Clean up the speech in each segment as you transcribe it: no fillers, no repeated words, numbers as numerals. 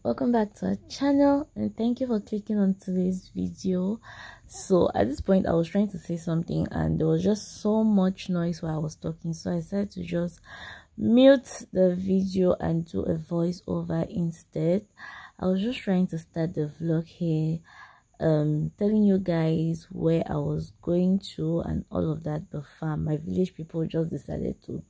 welcome back to our channel and thank you for clicking on today's video. So at this point I was trying to say something and there was just so much noise while I was talking, so I decided to just mute the video and do a voiceover instead. I was just trying to start the vlog here, telling you guys where I was going to and all of that, but my village people just decided to.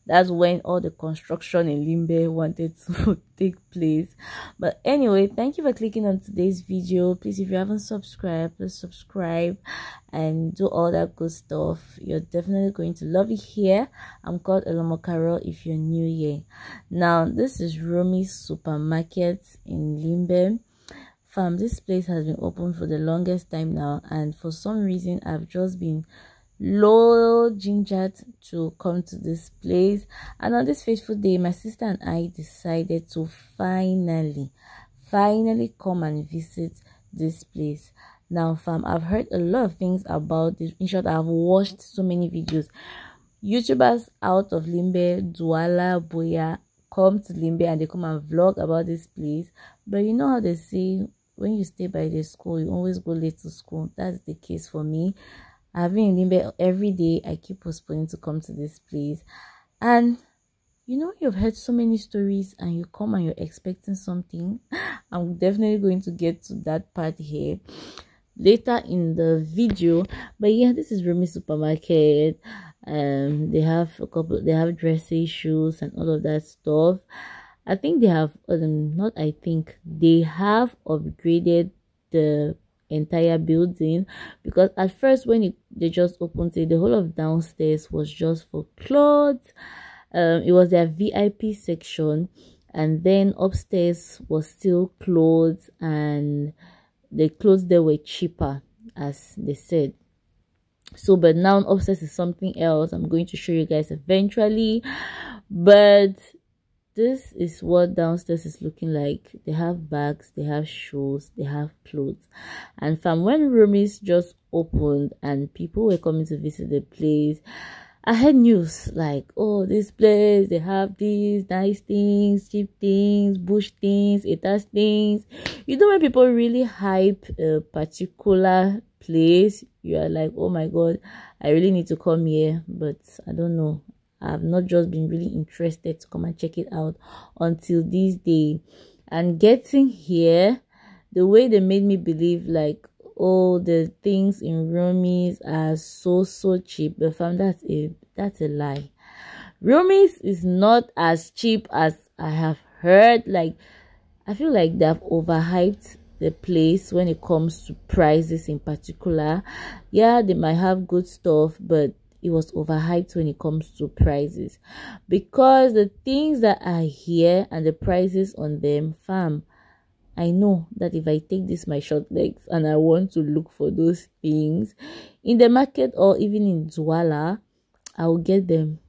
That's when all the construction in Limbe wanted to take place. But anyway, thank you for clicking on today's video. Please, if you haven't subscribed, please subscribe and do all that good stuff. You're definitely going to love it here. I'm called Elomo if you're new here. Now, this is Romis supermarket in Limbe. This place has been open for the longest time now, and for some reason I've just been low gingered to come to this place, and on this fateful day my sister and I decided to finally come and visit this place. Now I've heard a lot of things about this. In short, I've watched so many videos. YouTubers out of Limbe, Douala, Boya come to Limbe and they come and vlog about this place, but you know how they say when you stay by the school you always go late to school. That's the case for me. I've been in Limbe every day. I keep postponing to come to this place. And you know, you've heard so many stories and you come and you're expecting something. I'm definitely going to get to that part here later in the video. But yeah, this is Romis supermarket. They have dresses, shoes and all of that stuff. I think they have they have upgraded the entire building, because at first when they just opened it, the whole of downstairs was just for clothes. It was their VIP section, and then upstairs was still clothes, and the clothes there were cheaper, as they said. So but now upstairs is something else. I'm going to show you guys eventually, but this is what downstairs is looking like. They have bags, they have shoes, they have clothes. And from when Romis just opened and people were coming to visit the place, I heard news like, oh, this place, they have these nice things, cheap things, bush things, etas things. You know, when people really hype a particular place, you are like, oh my god, I really need to come here. But I don't know, I've not just been really interested to come and check it out until this day. And getting here, the way they made me believe like, oh, the things in Romis are so cheap, but that's a lie. Romis is not as cheap as I have heard. Like, I feel like they've overhyped the place when it comes to prices in particular. Yeah, they might have good stuff, but it was overhyped when it comes to prices, because the things that are here and the prices on them, I know that if I take this my short legs and I want to look for those things in the market or even in Douala, I will get them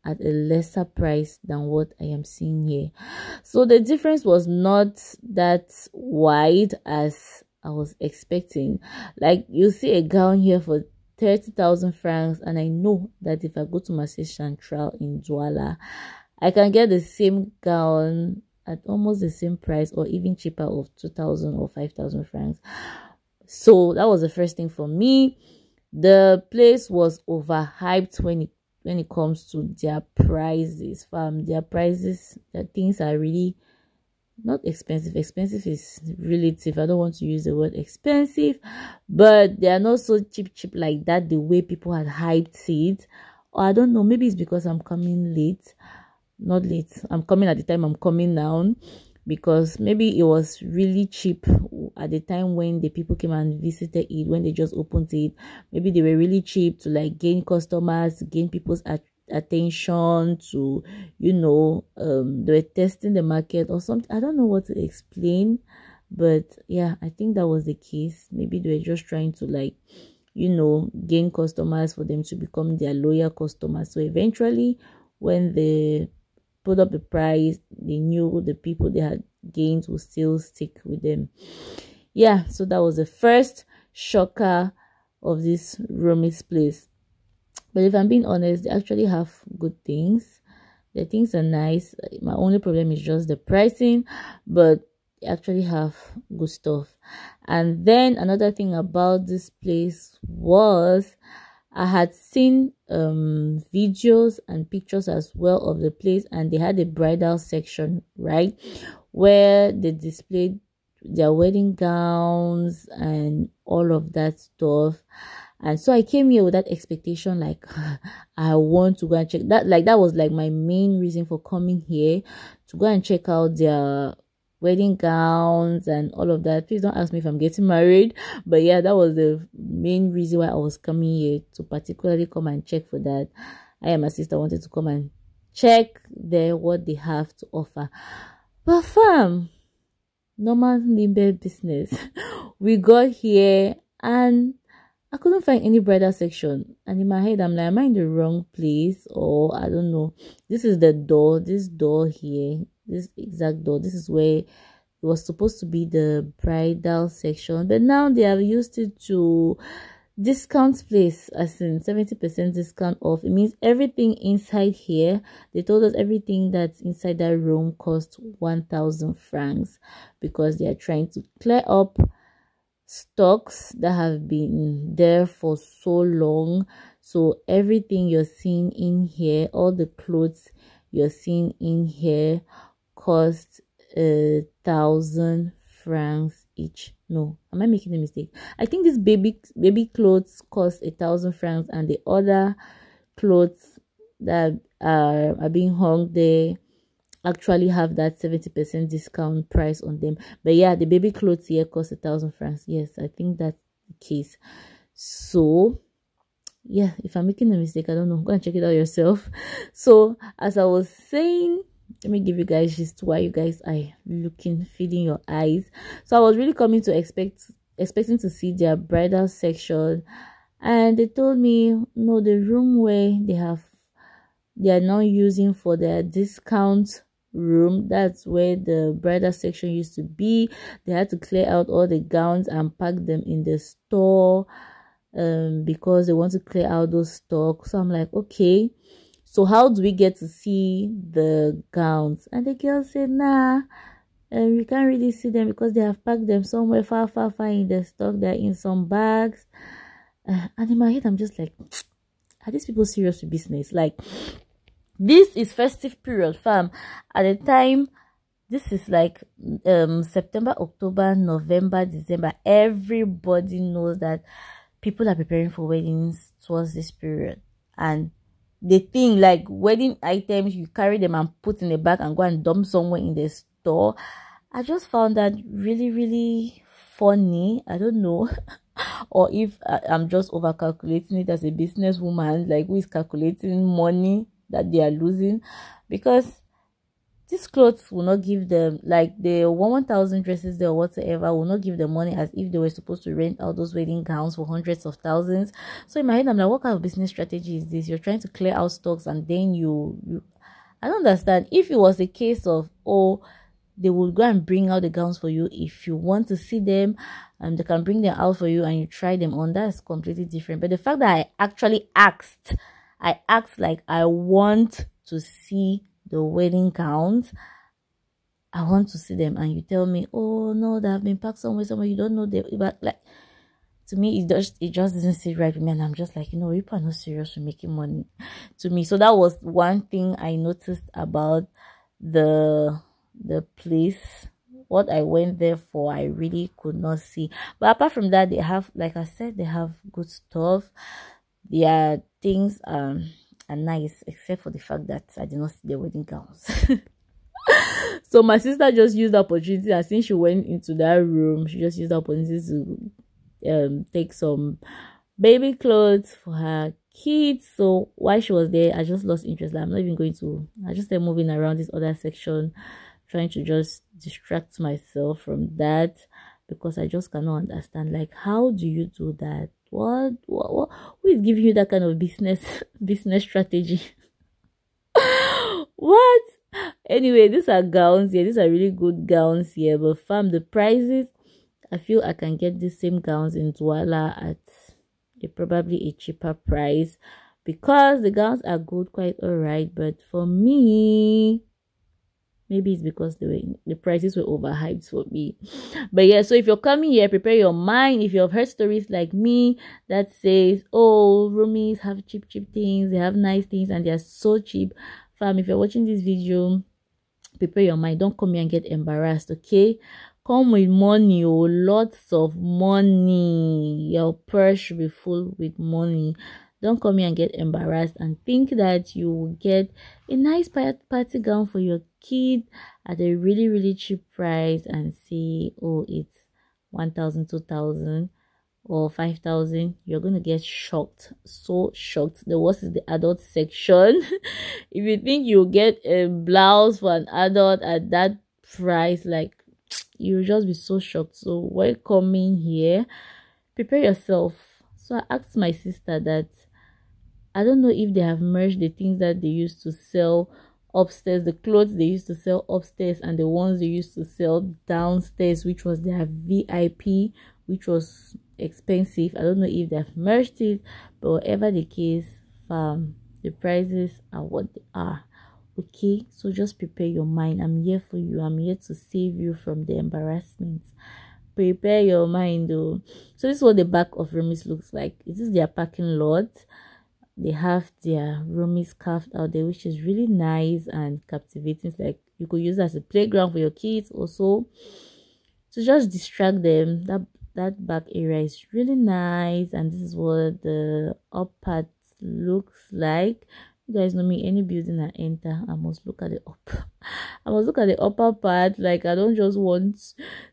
at a lesser price than what I am seeing here. So the difference was not that wide as I was expecting. Like, you see a gown here for 30,000 francs, and I know that if I go to Marseille Central in Douala, I can get the same gown at almost the same price or even cheaper of 2,000 or 5,000 francs. So that was the first thing for me. The place was overhyped when it comes to their prices. The things are really not expensive. Expensive is relative. I don't want to use the word expensive, but they are not so cheap like that, the way people had hyped it. Or I don't know, maybe it's because I'm coming late. Not late, I'm coming at the time I'm coming now, because maybe it was really cheap at the time when the people came and visited it, when they just opened it. Maybe they were really cheap to like gain customers, gain people's attention, to, you know, they were testing the market or something. I don't know what to explain, but yeah, I think that was the case. Maybe they were just trying to, like, you know, gain customers for them to become their loyal customers. So eventually when they put up the price, they knew the people they had gained will still stick with them. Yeah, so that was the first shocker of this Romis place. But if I'm being honest, they actually have good things. The things are nice. My only problem is just the pricing, but actually have good stuff. And then another thing about this place was I had seen videos and pictures as well of the place, and they had a bridal section, right, where they displayed their wedding gowns and all of that stuff. And so I came here with that expectation, like I want to go and check that. Like that was like my main reason for coming here, to go and check out their wedding gowns and all of that. Please don't ask me if I'm getting married, but yeah, that was the main reason why I was coming here, to particularly come and check for that. I and my sister wanted to come and check there what they have to offer. But fam, normal Limbe business. We got here and I couldn't find any bridal section, and in my head I'm like, am I in the wrong place, or I don't know. This is the door, this door here, this exact door, this is where it was supposed to be the bridal section, but now they have used it to discount place, as in 70% discount off. It means everything inside here, they told us everything that's inside that room cost 1,000 francs, because they are trying to clear up stocks that have been there for so long. So everything you're seeing in here, all the clothes you're seeing in here, cost 1,000 francs each. No, am I making a mistake? I think this baby clothes cost 1,000 francs, and the other clothes that are being hung there actually have that 70% discount price on them. But yeah, the baby clothes here cost 1,000 francs. Yes, I think that's the case. So yeah, if I'm making a mistake, I don't know, go and check it out yourself. So as I was saying, let me give you guys just why you guys are looking, feeding your eyes. So I was really coming to expecting to see their bridal section, and they told me no, the room where they are now using for their discount room, that's where the bridal section used to be. They had to clear out all the gowns and pack them in the store, because they want to clear out those stocks. So I'm like, okay, so how do we get to see the gowns? And the girl said, nah, we can't really see them because they have packed them somewhere far in the stock. They're in some bags. And in my head I'm just like, are these people serious with business? Like, this is festive period, fam. At the time, this is like September, October, November, December. Everybody knows that people are preparing for weddings towards this period, and they think like wedding items, you carry them and put in a bag and go and dump somewhere in the store. I just found that really funny. I don't know or if I'm just over calculating it as a businesswoman, like who is calculating money that they are losing, because these clothes will not give them, like the 1,000 dresses there or whatsoever, will not give them money as if they were supposed to rent out those wedding gowns for hundreds of thousands. So in my head I'm like, what kind of business strategy is this? You're trying to clear out stocks and then you I don't understand. If it was a case of, oh, they will go and bring out the gowns for you if you want to see them, and they can bring them out for you and you try them on, that's completely different. But the fact that I actually asked like, I want to see the wedding gowns, I want to see them, and you tell me, oh no, they have been packed somewhere, you don't know them. But like, to me, it just doesn't sit right with me, and I'm just like, you know, people are not serious for making money to me. So that was one thing I noticed about the place. What I went there for, I really could not see. But apart from that, they have, like I said, they have good stuff. Their things are nice, except for the fact that I did not see the wedding gowns. So my sister just used the opportunity, and since she went into that room, she just used the opportunity to take some baby clothes for her kids. So while she was there, I just lost interest. Like, I'm not even going to, I just started moving around this other section, trying to just distract myself from that, because I just cannot understand, like, how do you do that? What who is giving you that kind of business strategy? What? Anyway, these are gowns here. These are really good gowns here, but fam, the prices, I feel I can get the same gowns in Douala at probably a cheaper price, because the gowns are good, quite all right. But for me, Maybe it's because the prices were overhyped for me. But yeah, so if you're coming here, prepare your mind. If you've heard stories like me that says, oh, Romis have cheap things, they have nice things, and they're so cheap. Fam, if you're watching this video, prepare your mind. Don't come here and get embarrassed, okay? Come with money, oh, lots of money. Your purse should be full with money. Don't come here and get embarrassed and think that you will get a nice party gown for your kid at a really cheap price and say, oh, it's 1,000, 2,000 or 5,000. You're gonna get shocked, so shocked. The worst is the adult section. If you think you'll get a blouse for an adult at that price, like, you'll just be so shocked. So while coming here, prepare yourself. So I asked my sister that, I don't know if they have merged the things that they used to sell upstairs, the clothes they used to sell upstairs and the ones they used to sell downstairs, which was their VIP, which was expensive. I don't know if they've merged it, but whatever the case, the prices are what they are. Okay, so just prepare your mind. I'm here for you. I'm here to save you from the embarrassment. Prepare your mind though. So this is what the back of Romis looks like. This is their parking lot. They have their Romis carved out there, which is really nice and captivating. It's like you could use it as a playground for your kids also, to just distract them. That back area is really nice, and this is what the up part looks like. You guys know me, any building I enter, I must look at the up. I must look at the upper part. Like, I don't just want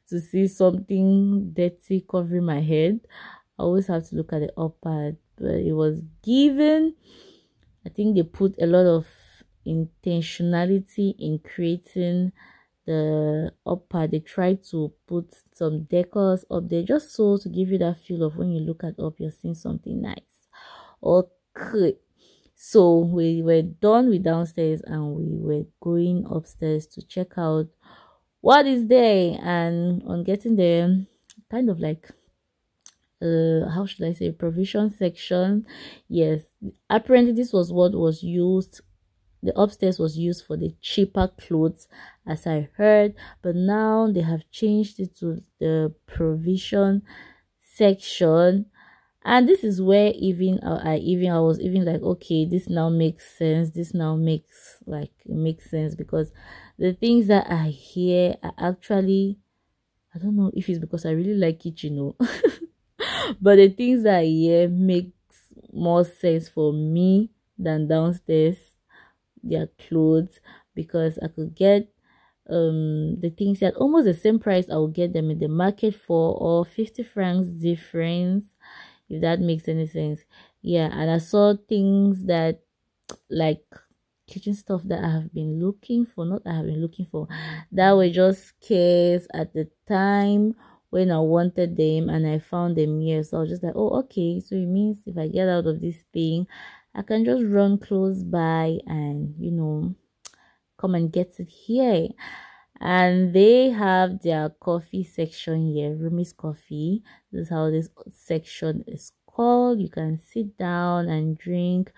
to see something dirty covering my head. I always have to look at the up part. But it was given, I think they put a lot of intentionality in creating the up part. They tried to put some decors up there just so to give you that feel of when you look at up, you're seeing something nice. Okay, so we were done with downstairs and we were going upstairs to check out what is there. And on getting there, kind of like how should I say, provision section. Yes, apparently this was what was used, the upstairs was used for the cheaper clothes, as I heard, but now they have changed it to the provision section. And this is where I was even like, okay, this now makes sense. This now makes sense, because the things that I hear are actually, I don't know if it's because I really like it, you know. But the things that I hear makes more sense for me than downstairs, their clothes, because I could get the things at almost the same price I would get them in the market for, or 50 francs difference, if that makes any sense. Yeah, and I saw things that, like, kitchen stuff that I have been looking for, that were just scarce at the time when I wanted them, and I found them here. So I was just like, oh, okay, so it means if I get out of this thing, I can just run close by and, you know, come and get it here. And they have their coffee section here, Romis Coffee. This is how this section is called. You can sit down and drink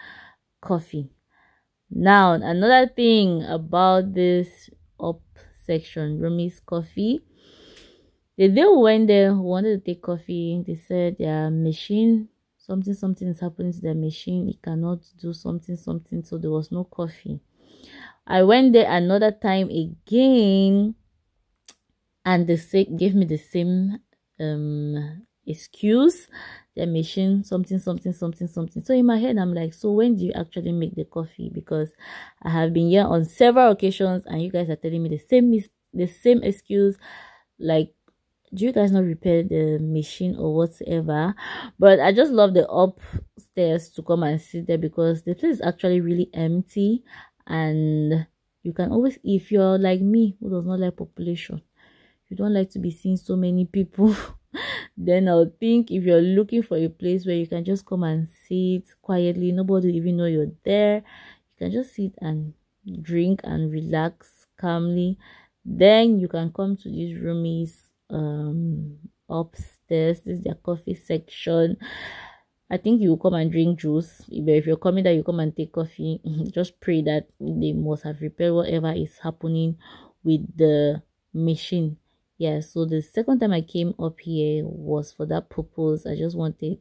coffee. Now, another thing about this up section, Romis Coffee, the day we went there, we wanted to take coffee. They said their machine, something is happening to their machine. It cannot do something, so there was no coffee. I went there another time again, and they gave me the same excuse. Their machine, something. So in my head, I'm like, so when do you actually make the coffee? Because I have been here on several occasions, and you guys are telling me the same excuse. Like, do you guys not repair the machine or whatsoever? But I just love the upstairs to come and sit there, because the place is actually really empty, and you can always, if you're like me who does not like population, you don't like to be seeing so many people, then I'll think if you're looking for a place where you can just come and sit quietly, nobody will even know you're there, you can just sit and drink and relax calmly, then you can come to these Romis upstairs. This is their coffee section. I think you will come and drink juice. But if you're coming that you come and take coffee, just pray that they must have repaired whatever is happening with the machine. Yeah, so the second time I came up here was for that purpose. I just wanted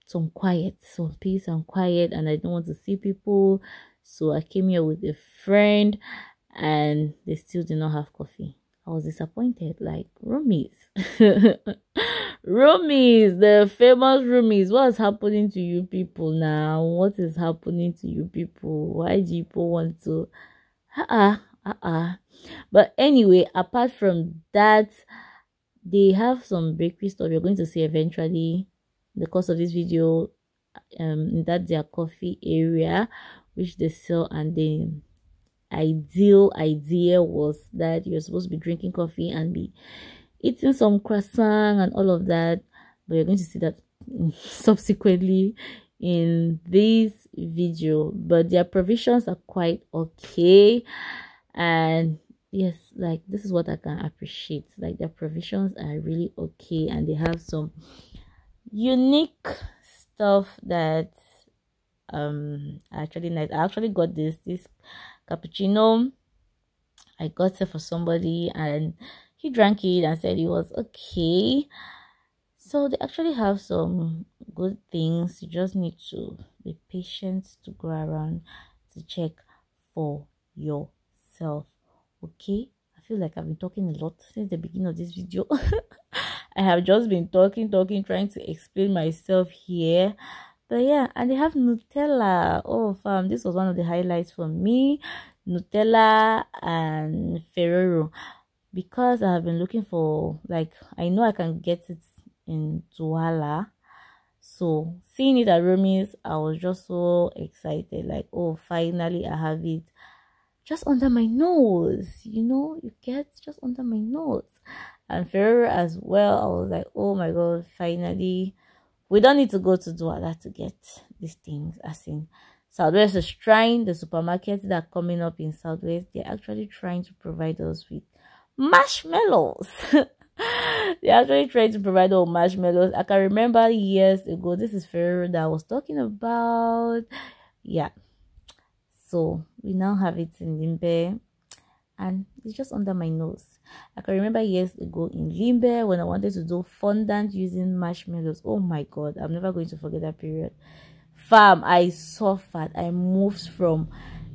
some quiet, some peace and quiet, and I don't want to see people. So I came here with a friend, and they still did not have coffee. I was disappointed, like, Romis. Romis, the famous Romis. What's happening to you people now? What is happening to you people? Why do people want to But anyway, apart from that, they have some bakery stuff you're going to see eventually in the course of this video, in that their coffee area, which they sell. And the ideal idea was that you're supposed to be drinking coffee and be eating some croissant and all of that, but you're going to see that subsequently in this video. But their provisions are quite okay, and yes, like, this is what I can appreciate. Like, their provisions are really okay, and they have some unique stuff that actually nice. I actually got this cappuccino. I got it for somebody, and he drank it and said it was okay. So they actually have some good things. You just need to be patient to go around to check for yourself. Okay, I feel like I've been talking a lot since the beginning of this video. I have just been talking, trying to explain myself here. But yeah, and they have Nutella. Oh fam, this was one of the highlights for me. Nutella and Ferrero, because I have been looking for, like, I know I can get it in Douala. So seeing it at Romis, I was just so excited, like, oh, finally I have it just under my nose, you get just under my nose. And Ferrero as well, I was like, oh my god, finally. We don't need to go to Douala to get these things. As in, Southwest is trying, the supermarkets that are coming up in Southwest, they're actually trying to provide us with marshmallows. They're actually trying to provide us with marshmallows. I can remember years ago, this is Ferrero that I was talking about. Yeah. So we now have it in Limbe, and it's just under my nose. I can remember years ago in Limbe when I wanted to do fondant using marshmallows. Oh my god, I'm never going to forget that period. Fam, I suffered. I moved from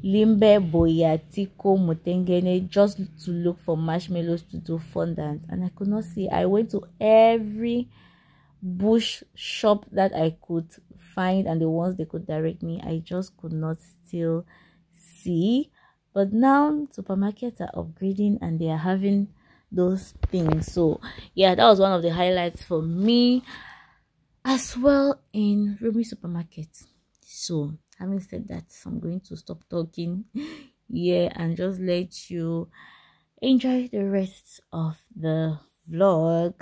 Limbe, Boyatiko, Mutengene just to look for marshmallows to do fondant, and I could not see. I went to every bush shop that I could find, and the ones they could direct me, I just could not still see. But now supermarkets are upgrading and they are having those things. So yeah, that was one of the highlights for me as well in Romis supermarket. So having said that, I'm going to stop talking yeah, and just let you enjoy the rest of the vlog.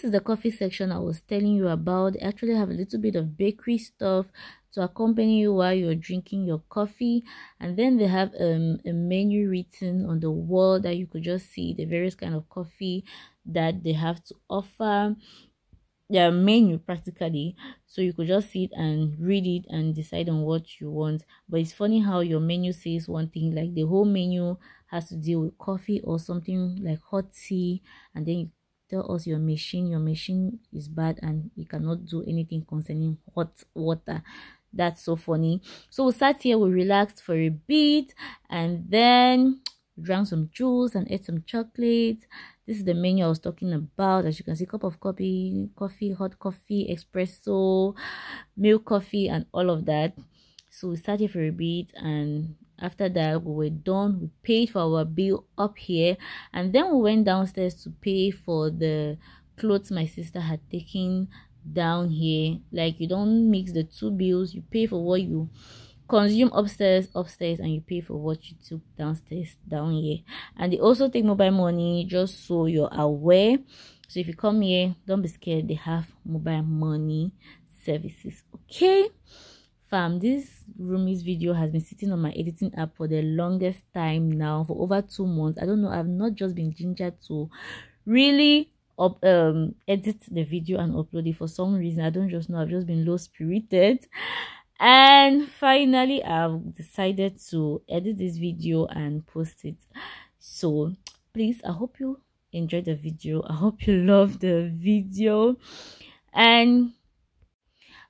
this is the coffee section I was telling you about. They actually have a little bit of bakery stuff to accompany you while you're drinking your coffee, and then they have a menu written on the wall that you could just see the various kind of coffee that they have to offer, their menu practically, so you could just sit and read it and decide on what you want. But it's funny how your menu says one thing, like the whole menu has to deal with coffee or something like hot tea, and then you tell us your machine is bad and you cannot do anything concerning hot water. That's so funny. So we sat here, we relaxed for a bit, and then drank some juice and ate some chocolate. This is the menu I was talking about. As you can see, cup of coffee, hot coffee, espresso, milk coffee, and all of that. So we sat here for a bit, and after that we were done. We paid for our bill up here, and then we went downstairs to pay for the clothes my sister had taken down here. Like, you don't mix the two bills. You pay for what you consume upstairs, and you pay for what you took downstairs, down here. And they also take mobile money, just so you're aware. So if you come here, don't be scared, they have mobile money services. Okay fam, this Romis video has been sitting on my editing app for the longest time now, for over 2 months. I don't know, I've not just been gingered to really edit the video and upload it. For some reason, I don't just know, I've just been low spirited, and finally I've decided to edit this video and post it. So please, I hope you enjoyed the video, I hope you loved the video, and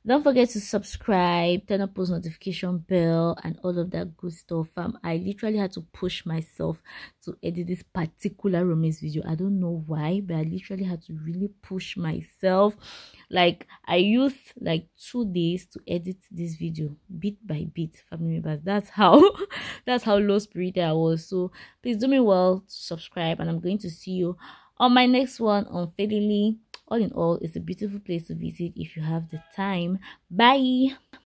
don't forget to subscribe, turn on post notification bell, and all of that good stuff. I literally had to push myself to edit this particular Romis video. I don't know why, but I literally had to really push myself. Like, I used like 2 days to edit this video, bit by bit, family members. That's how that's how low spirited I was. So please do me well to subscribe, and I'm going to see you on my next one on Fedeli. All in all, it's a beautiful place to visit if you have the time. Bye.